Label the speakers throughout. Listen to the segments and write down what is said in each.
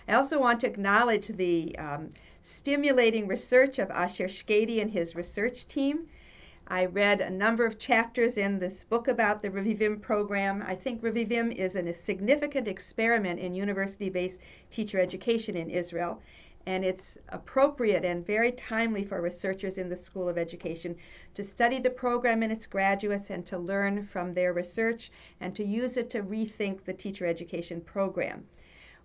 Speaker 1: I also want to acknowledge the stimulating research of Asher Shkady and his research team. I read a number of chapters in this book about the Revivim program. I think Revivim is a significant experiment in university-based teacher education in Israel, and it's appropriate and very timely for researchers in the School of Education to study the program and its graduates and to learn from their research and to use it to rethink the teacher education program.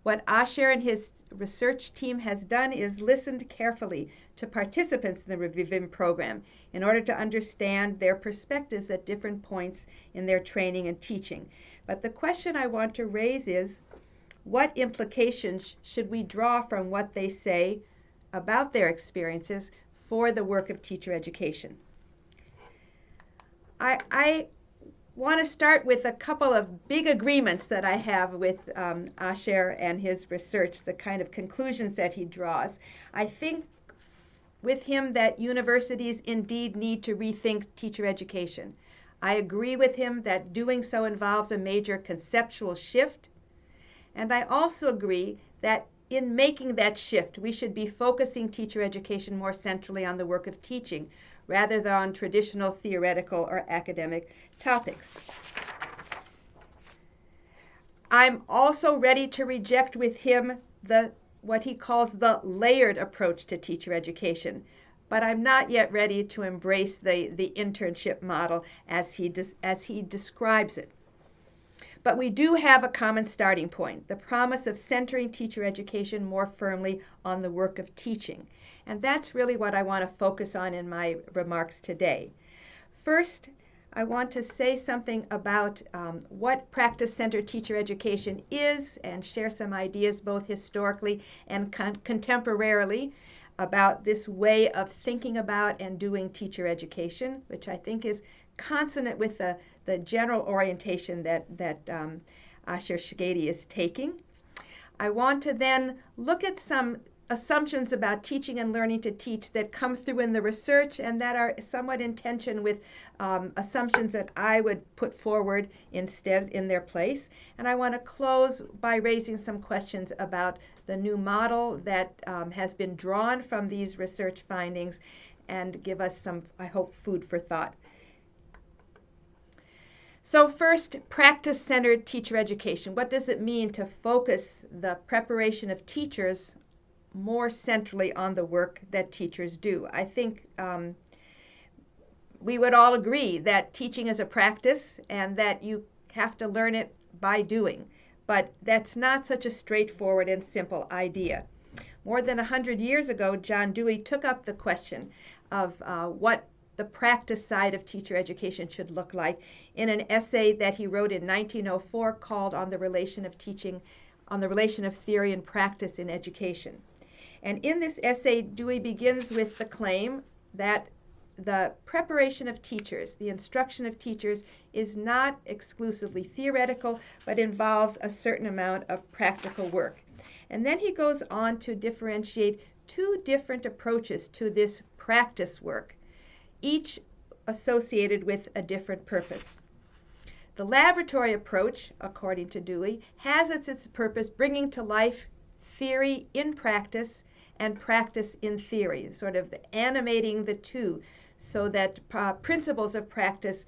Speaker 1: What Asher and his research team has done is listened carefully to participants in the Revivim program in order to understand their perspectives at different points in their training and teaching. But the question I want to raise is, what implications should we draw from what they say about their experiences for the work of teacher education? I want to start with a couple of big agreements that I have with Asher and his research, the kind of conclusions that he draws. I think with him that universities indeed need to rethink teacher education. I agree with him that doing so involves a major conceptual shift, and I also agree that in making that shift, we should be focusing teacher education more centrally on the work of teaching, rather than on traditional theoretical or academic topics. I'm also ready to reject with him what he calls the layered approach to teacher education, but I'm not yet ready to embrace the internship model as he describes it. But we do have a common starting point, the promise of centering teacher education more firmly on the work of teaching. And that's really what I want to focus on in my remarks today. First, I want to say something about what practice-centered teacher education is and share some ideas both historically and contemporarily about this way of thinking about and doing teacher education, which I think is consonant with the general orientation that Asher Shkady is taking. I want to then look at some assumptions about teaching and learning to teach that come through in the research and that are somewhat in tension with assumptions that I would put forward instead in their place. And I want to close by raising some questions about the new model that has been drawn from these research findings and give us some, I hope, food for thought. So first, practice-centered teacher education. What does it mean to focus the preparation of teachers more centrally on the work that teachers do? I think we would all agree that teaching is a practice and that you have to learn it by doing. But that's not such a straightforward and simple idea. More than 100 years ago, John Dewey took up the question of what the practice side of teacher education should look like in an essay that he wrote in 1904 called On the Relation of Teaching, on the Relation of Theory and Practice in Education. And in this essay, Dewey begins with the claim that the preparation of teachers, the instruction of teachers, is not exclusively theoretical, but involves a certain amount of practical work. And then he goes on to differentiate two different approaches to this practice work, each associated with a different purpose. The laboratory approach, according to Dewey, has as its purpose bringing to life theory in practice and practice in theory, sort of animating the two so that principles of practice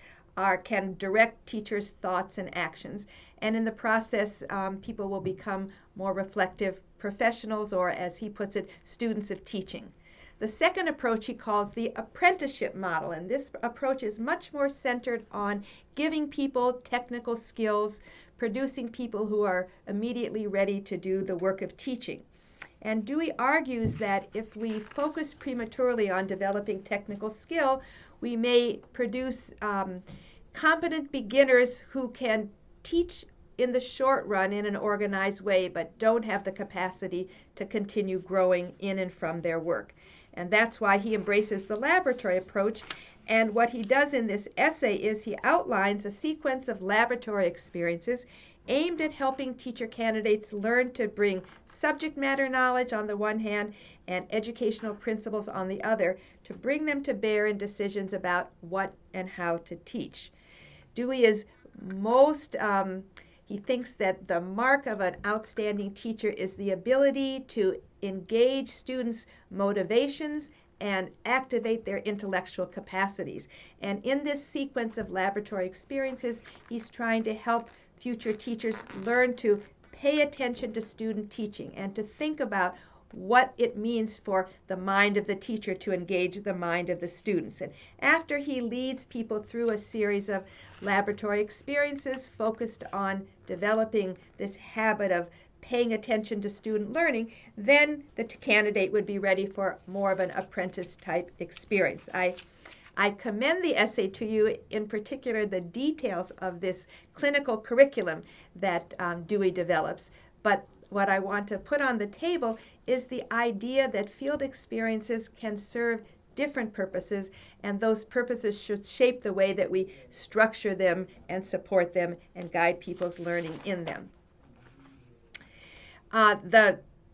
Speaker 1: can direct teachers' thoughts and actions. And in the process, people will become more reflective professionals, or as he puts it, students of teaching. The second approach he calls the apprenticeship model, and this approach is much more centered on giving people technical skills, producing people who are immediately ready to do the work of teaching. And Dewey argues that if we focus prematurely on developing technical skill, we may produce competent beginners who can teach in the short run in an organized way, but don't have the capacity to continue growing in and from their work. And that's why he embraces the laboratory approach. And what he does in this essay is he outlines a sequence of laboratory experiences aimed at helping teacher candidates learn to bring subject matter knowledge on the one hand and educational principles on the other, to bring them to bear in decisions about what and how to teach. Dewey is most He thinks that the mark of an outstanding teacher is the ability to engage students' motivations and activate their intellectual capacities. And in this sequence of laboratory experiences, he's trying to help future teachers learn to pay attention to student teaching and to think about what it means for the mind of the teacher to engage the mind of the students. And after he leads people through a series of laboratory experiences focused on developing this habit of paying attention to student learning, then the candidate would be ready for more of an apprentice type experience. I commend the essay to you, in particular the details of this clinical curriculum that Dewey develops. But what I want to put on the table is the idea that field experiences can serve different purposes, and those purposes should shape the way that we structure them and support them and guide people's learning in them.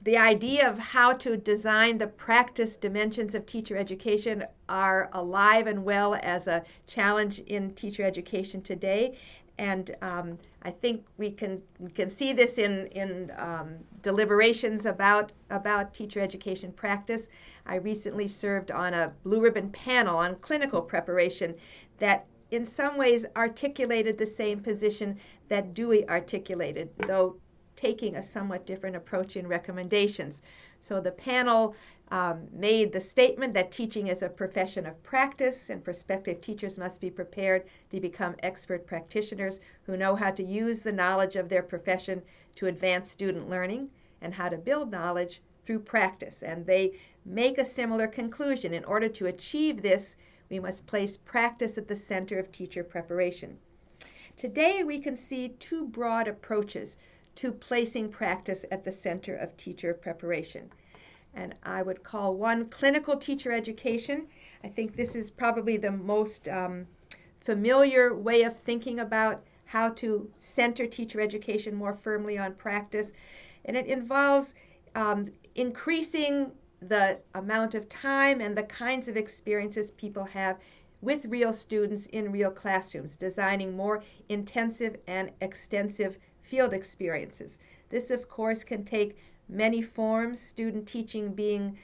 Speaker 1: The idea of how to design the practice dimensions of teacher education are alive and well as a challenge in teacher education today. And I think we can see this in deliberations about teacher education practice. I recently served on a blue ribbon panel on clinical preparation that in some ways articulated the same position that Dewey articulated, though taking a somewhat different approach in recommendations. So the panel made the statement that teaching is a profession of practice, and prospective teachers must be prepared to become expert practitioners who know how to use the knowledge of their profession to advance student learning and how to build knowledge through practice. And they make a similar conclusion. In order to achieve this, we must place practice at the center of teacher preparation. Today, we can see two broad approaches to placing practice at the center of teacher preparation. And I would call one clinical teacher education. I think this is probably the most familiar way of thinking about how to center teacher education more firmly on practice. And it involves increasing the amount of time and the kinds of experiences people have with real students in real classrooms, designing more intensive and extensive field experiences. This, of course, can take many forms, student teaching being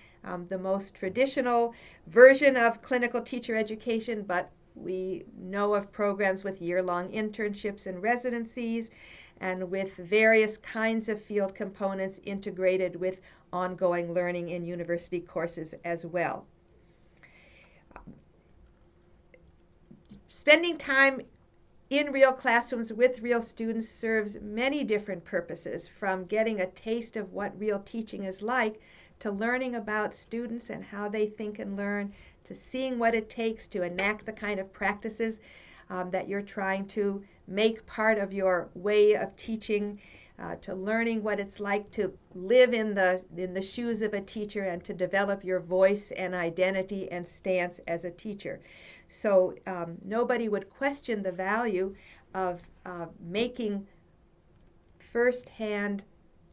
Speaker 1: the most traditional version of clinical teacher education, but we know of programs with year-long internships and residencies, and with various kinds of field components integrated with ongoing learning in university courses as well. Spending time in real classrooms with real students serves many different purposes, from getting a taste of what real teaching is like, to learning about students and how they think and learn, to seeing what it takes to enact the kind of practices that you're trying to make part of your way of teaching, to learning what it's like to live in the shoes of a teacher and to develop your voice and identity and stance as a teacher. So nobody would question the value of making first-hand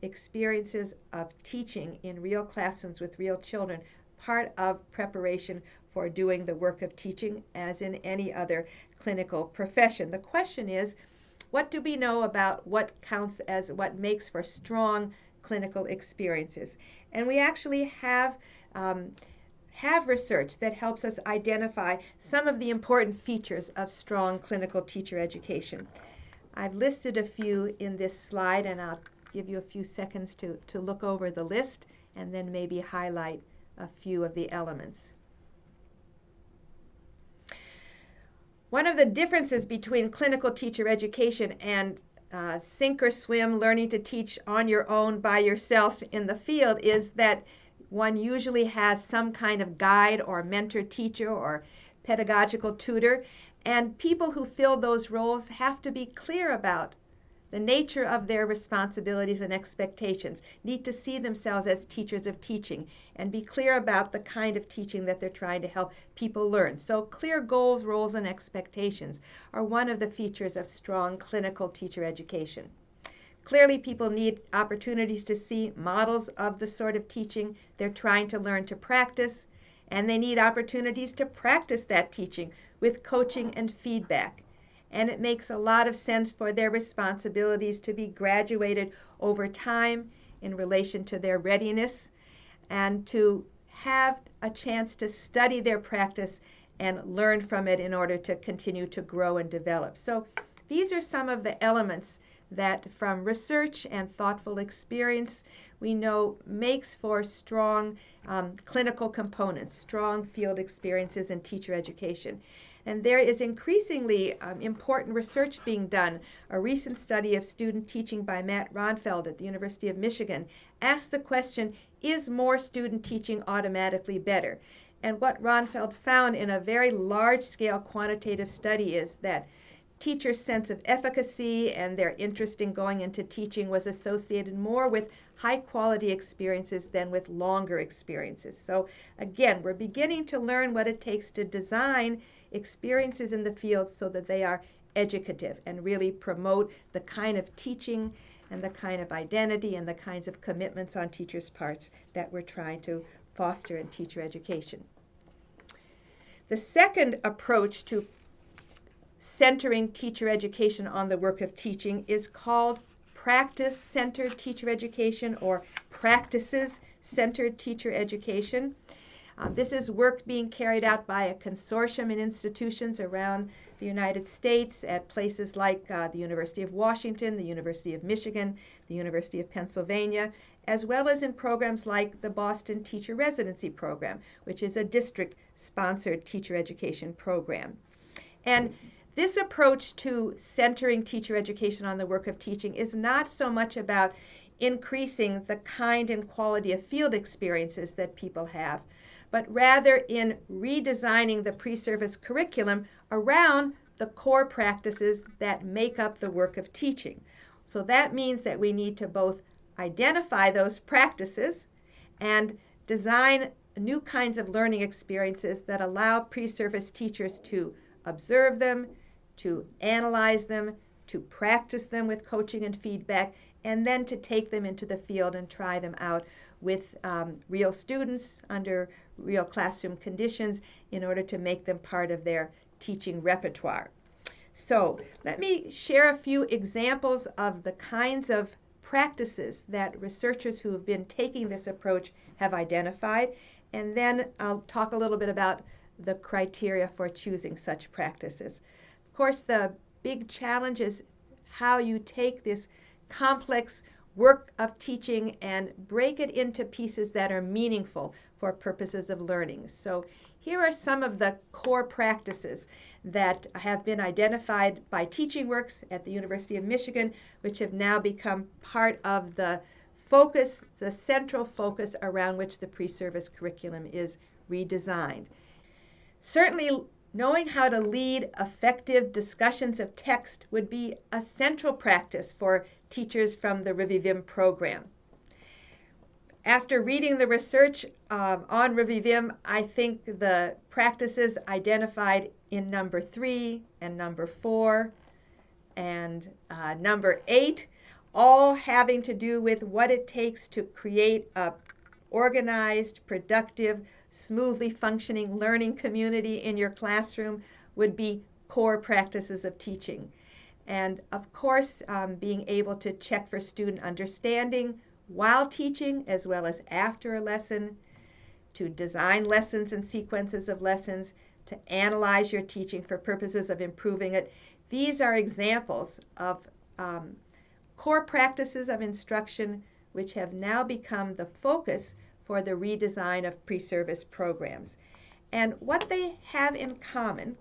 Speaker 1: experiences of teaching in real classrooms with real children part of preparation for doing the work of teaching, as in any other clinical profession. The question is, what do we know about what counts as what makes for strong clinical experiences? And we actually have research that helps us identify some of the important features of strong clinical teacher education. I've listed a few in this slide, and I'll give you a few seconds to look over the list and then maybe highlight a few of the elements. One of the differences between clinical teacher education and sink or swim, learning to teach on your own by yourself in the field, is that one usually has some kind of guide or mentor teacher or pedagogical tutor, and people who fill those roles have to be clear about the nature of their responsibilities and expectations, need to see themselves as teachers of teaching, and be clear about the kind of teaching that they're trying to help people learn. So clear goals, roles, and expectations are one of the features of strong clinical teacher education. Clearly, people need opportunities to see models of the sort of teaching they're trying to learn to practice, and they need opportunities to practice that teaching with coaching and feedback. and it makes a lot of sense for their responsibilities to be graduated over time in relation to their readiness, and to have a chance to study their practice and learn from it in order to continue to grow and develop. So these are some of the elements that from research and thoughtful experience we know makes for strong clinical components, strong field experiences in teacher education. And there is increasingly important research being done. A recent study of student teaching by Matt Ronfeld at the University of Michigan asked the question, is more student teaching automatically better? And what Ronfeld found in a very large-scale quantitative study is that teachers' sense of efficacy and their interest in going into teaching was associated more with high-quality experiences than with longer experiences. So again, we're beginning to learn what it takes to design experiences in the field so that they are educative and really promote the kind of teaching and the kind of identity and the kinds of commitments on teachers' parts that we're trying to foster in teacher education. The second approach to centering teacher education on the work of teaching is called practice-centered teacher education, or practices-centered teacher education. This is work being carried out by a consortium in institutions around the United States at places like the University of Washington, the University of Michigan, the University of Pennsylvania, as well as in programs like the Boston Teacher Residency Program, which is a district-sponsored teacher education program. And this approach to centering teacher education on the work of teaching is not so much about increasing the kind and quality of field experiences that people have, but rather in redesigning the pre-service curriculum around the core practices that make up the work of teaching. So that means that we need to both identify those practices and design new kinds of learning experiences that allow pre-service teachers to observe them, to analyze them, to practice them with coaching and feedback, and then to take them into the field and try them out with real students under real classroom conditions in order to make them part of their teaching repertoire. So let me share a few examples of the kinds of practices that researchers who have been taking this approach have identified, and then I'll talk a little bit about the criteria for choosing such practices. Of course, the big challenge is how you take this complex work of teaching and break it into pieces that are meaningful for purposes of learning. So here are some of the core practices that have been identified by Teaching Works at the University of Michigan, which have now become part of the focus, the central focus around which the pre-service curriculum is redesigned. Certainly, knowing how to lead effective discussions of text would be a central practice for teachers from the Revivim program. After reading the research on Revivim, I think the practices identified in number 3 and number 4 and number 8, all having to do with what it takes to create a organized, productive, smoothly functioning learning community in your classroom, would be core practices of teaching. And of course, being able to check for student understanding while teaching as well as after a lesson, to design lessons and sequences of lessons, to analyze your teaching for purposes of improving it. These are examples of core practices of instruction which have now become the focus for the redesign of pre-service programs. And what they have in common,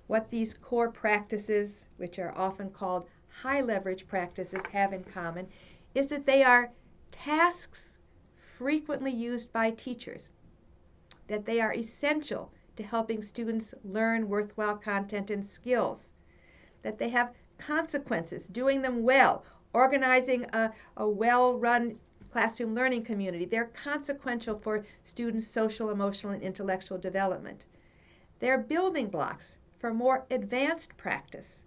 Speaker 1: what these core practices, which are often called high leverage practices, have in common, is that they are tasks frequently used by teachers, that they are essential to helping students learn worthwhile content and skills, that they have consequences, doing them well, organizing a well-run classroom learning community. They're consequential for students' social, emotional, and intellectual development. They're building blocks for more advanced practice,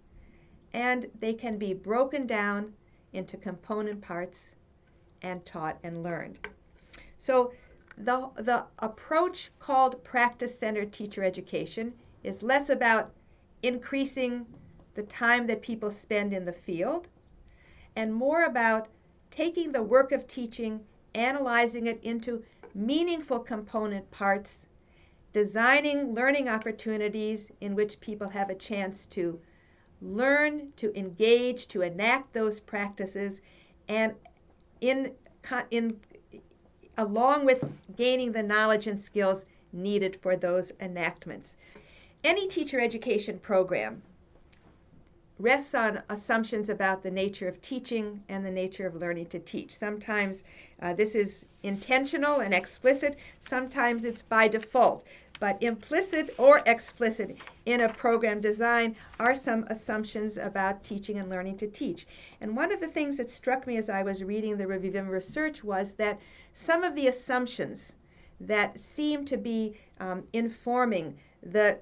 Speaker 1: and they can be broken down into component parts and taught and learned. So the approach called practice-centered teacher education is less about increasing the time that people spend in the field, and more about taking the work of teaching, analyzing it into meaningful component parts, designing learning opportunities in which people have a chance to learn, to engage, to enact those practices, and along with gaining the knowledge and skills needed for those enactments. Any teacher education program rests on assumptions about the nature of teaching and the nature of learning to teach. Sometimes this is intentional and explicit, sometimes it's by default. But implicit or explicit in a program design are some assumptions about teaching and learning to teach. And one of the things that struck me as I was reading the Revivim research was that some of the assumptions that seem to be informing the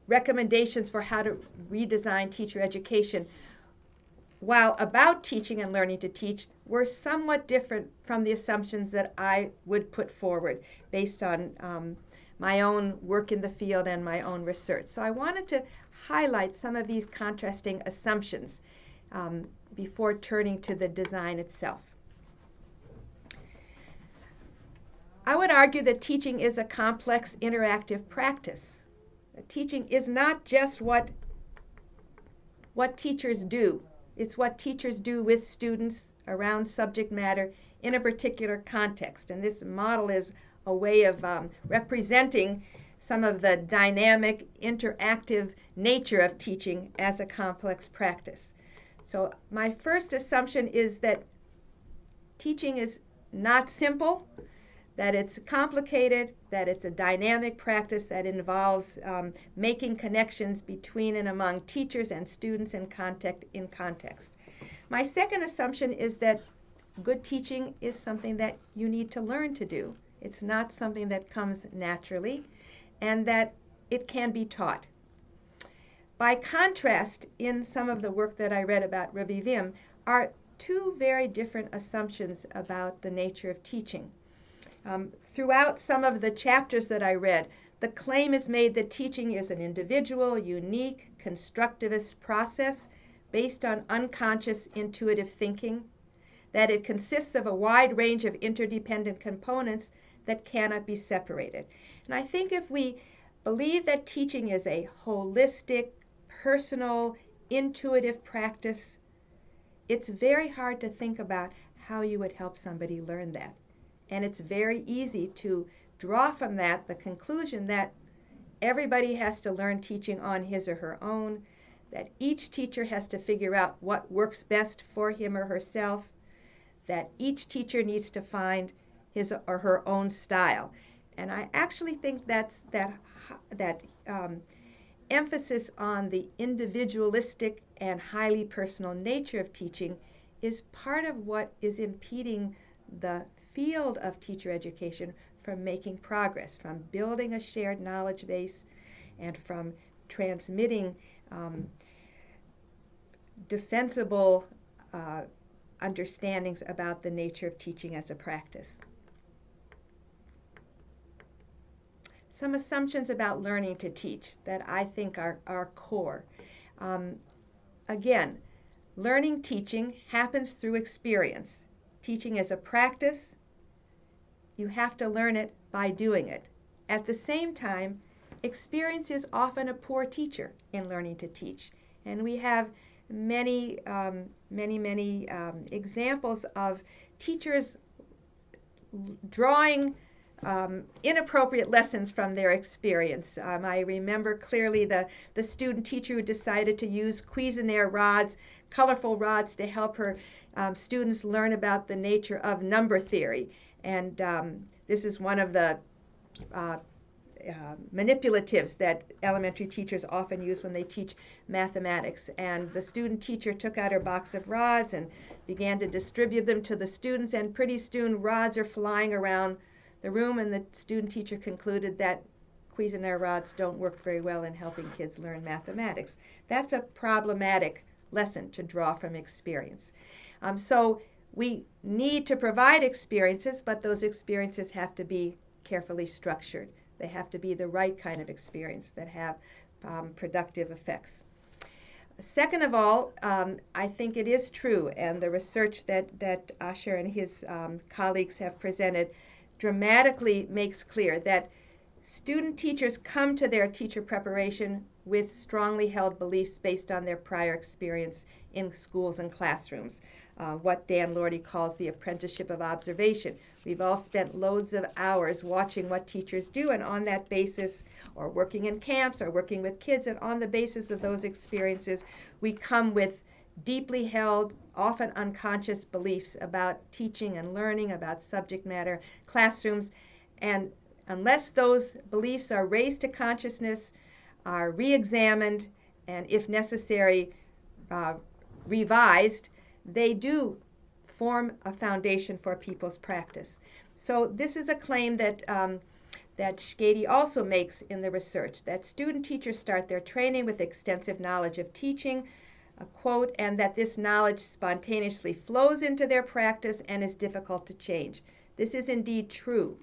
Speaker 1: recommendations for how to redesign teacher education, while about teaching and learning to teach, were somewhat different from the assumptions that I would put forward based on my own work in the field and my own research. So I wanted to highlight some of these contrasting assumptions before turning to the design itself. I would argue that teaching is a complex, interactive practice. Teaching is not just what teachers do. It's what teachers do with students around subject matter in a particular context. And this model is a way of representing some of the dynamic, interactive nature of teaching as a complex practice. So my first assumption is that teaching is not simple, that it's complicated, that it's a dynamic practice that involves making connections between and among teachers and students in context. My second assumption is that good teaching is something that you need to learn to do. It's not something that comes naturally, and that it can be taught. By contrast, in some of the work that I read about Revivim are two very different assumptions about the nature of teaching. Throughout some of the chapters that I read, the claim is made that teaching is an individual, unique, constructivist process based on unconscious intuitive thinking, that it consists of a wide range of interdependent components that cannot be separated. And I think if we believe that teaching is a holistic, personal, intuitive practice, it's very hard to think about how you would help somebody learn that. And it's very easy to draw from that the conclusion that everybody has to learn teaching on his or her own, that each teacher has to figure out what works best for him or herself, that each teacher needs to find his or her own style. And I actually think that emphasis on the individualistic and highly personal nature of teaching is part of what is impeding the field of teacher education from making progress, from building a shared knowledge base, and from transmitting defensible understandings about the nature of teaching as a practice. Some assumptions about learning to teach that I think are core. Again, learning teaching happens through experience. Teaching is a practice. You have to learn it by doing it. At the same time, experience is often a poor teacher in learning to teach. And we have many examples of teachers drawing inappropriate lessons from their experience. I remember clearly the student teacher who decided to use Cuisenaire rods, colorful rods, to help her students learn about the nature of number theory. And this is one of the manipulatives that elementary teachers often use when they teach mathematics. And the student teacher took out her box of rods and began to distribute them to the students, and pretty soon rods are flying around the room, and the student teacher concluded that Cuisenaire rods don't work very well in helping kids learn mathematics. That's a problematic lesson to draw from experience. So we need to provide experiences, but those experiences have to be carefully structured. They have to be the right kind of experience that have productive effects. Second of all, I think it is true, and the research that Asher and his colleagues have presented dramatically makes clear that student teachers come to their teacher preparation with strongly held beliefs based on their prior experience in schools and classrooms, what Dan Lordy calls the apprenticeship of observation. We've all spent loads of hours watching what teachers do, and on that basis, or working in camps or working with kids, and on the basis of those experiences, we come with deeply held, often unconscious beliefs about teaching and learning, about subject matter, classrooms, and unless those beliefs are raised to consciousness, are re-examined, and if necessary, revised, they do form a foundation for people's practice. So this is a claim that that Schady also makes in the research, that student teachers start their training with extensive knowledge of teaching, a quote, and that this knowledge spontaneously flows into their practice and is difficult to change. This is indeed true.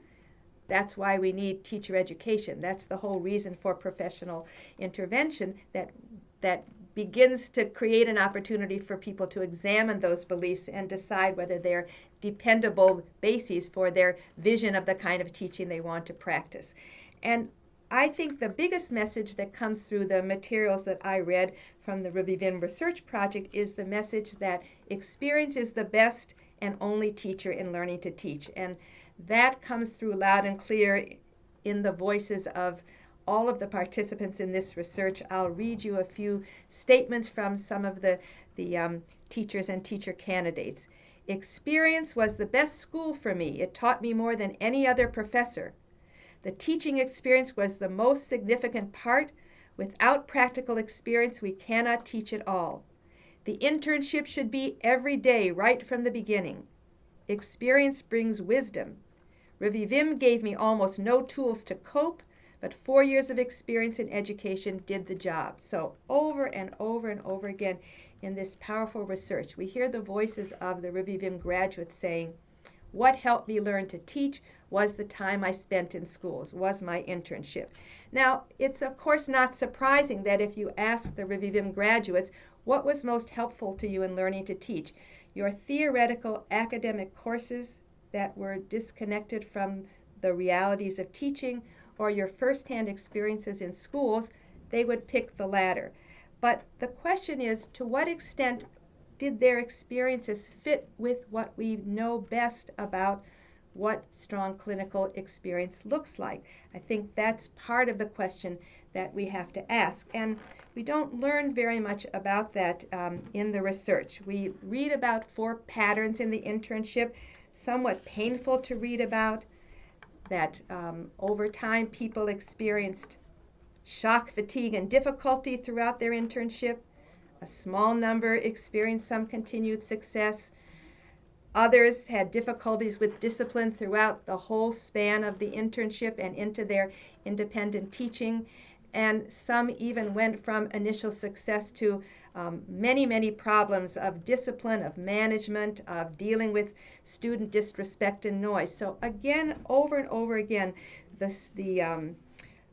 Speaker 1: That's why we need teacher education. That's the whole reason for professional intervention, that begins to create an opportunity for people to examine those beliefs and decide whether they're dependable bases for their vision of the kind of teaching they want to practice. And I think the biggest message that comes through the materials that I read from the Revivim Research Project is the message that experience is the best and only teacher in learning to teach. And that comes through loud and clear in the voices of all of the participants in this research. I'll read you a few statements from some of the teachers and teacher candidates. Experience was the best school for me. It taught me more than any other professor. The teaching experience was the most significant part. Without practical experience, we cannot teach at all. The internship should be every day, right from the beginning. Experience brings wisdom. Revivim gave me almost no tools to cope, but 4 years of experience in education did the job. So over and over and over again in this powerful research, we hear the voices of the Revivim graduates saying, what helped me learn to teach was the time I spent in schools, was my internship. Now, it's of course not surprising that if you ask the Revivim graduates, what was most helpful to you in learning to teach? Your theoretical academic courses that were disconnected from the realities of teaching, or your firsthand experiences in schools, they would pick the latter. But the question is, to what extent did their experiences fit with what we know best about what strong clinical experience looks like? I think that's part of the question that we have to ask. And we don't learn very much about that in the research. We read about 4 patterns in the internship, somewhat painful to read about, that over time people experienced shock, fatigue, and difficulty throughout their internship. A small number experienced some continued success. Others had difficulties with discipline throughout the whole span of the internship and into their independent teaching. And some even went from initial success to many, many problems of discipline, of management, of dealing with student disrespect and noise. So again, over and over again, the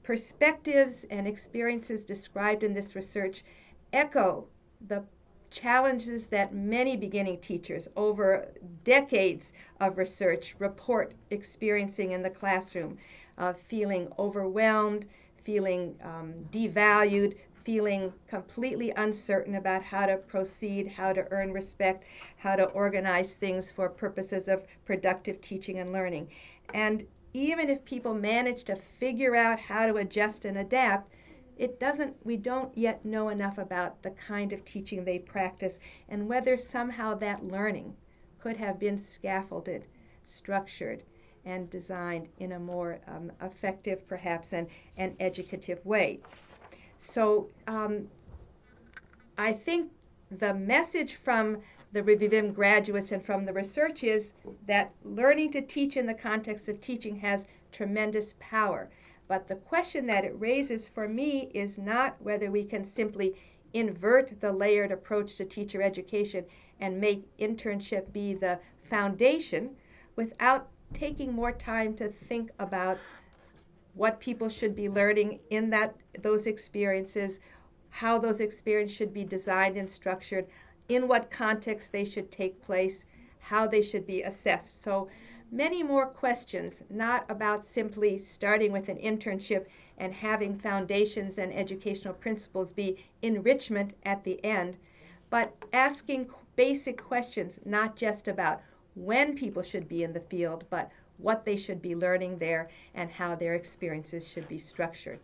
Speaker 1: perspectives and experiences described in this research echo the challenges that many beginning teachers over decades of research report experiencing in the classroom, feeling overwhelmed, feeling devalued, feeling completely uncertain about how to proceed, how to earn respect, how to organize things for purposes of productive teaching and learning. And even if people manage to figure out how to adjust and adapt, we don't yet know enough about the kind of teaching they practice and whether somehow that learning could have been scaffolded, structured, and designed in a more effective, perhaps, and educative way. So I think the message from the Revivim graduates and from the research is that learning to teach in the context of teaching has tremendous power. But the question that it raises for me is not whether we can simply invert the layered approach to teacher education and make internship be the foundation without taking more time to think about what people should be learning in those experiences, how those experiences should be designed and structured, in what context they should take place, how they should be assessed. So many more questions, not about simply starting with an internship and having foundations and educational principles be enrichment at the end, but asking basic questions, not just about when people should be in the field, but what they should be learning there and how their experiences should be structured.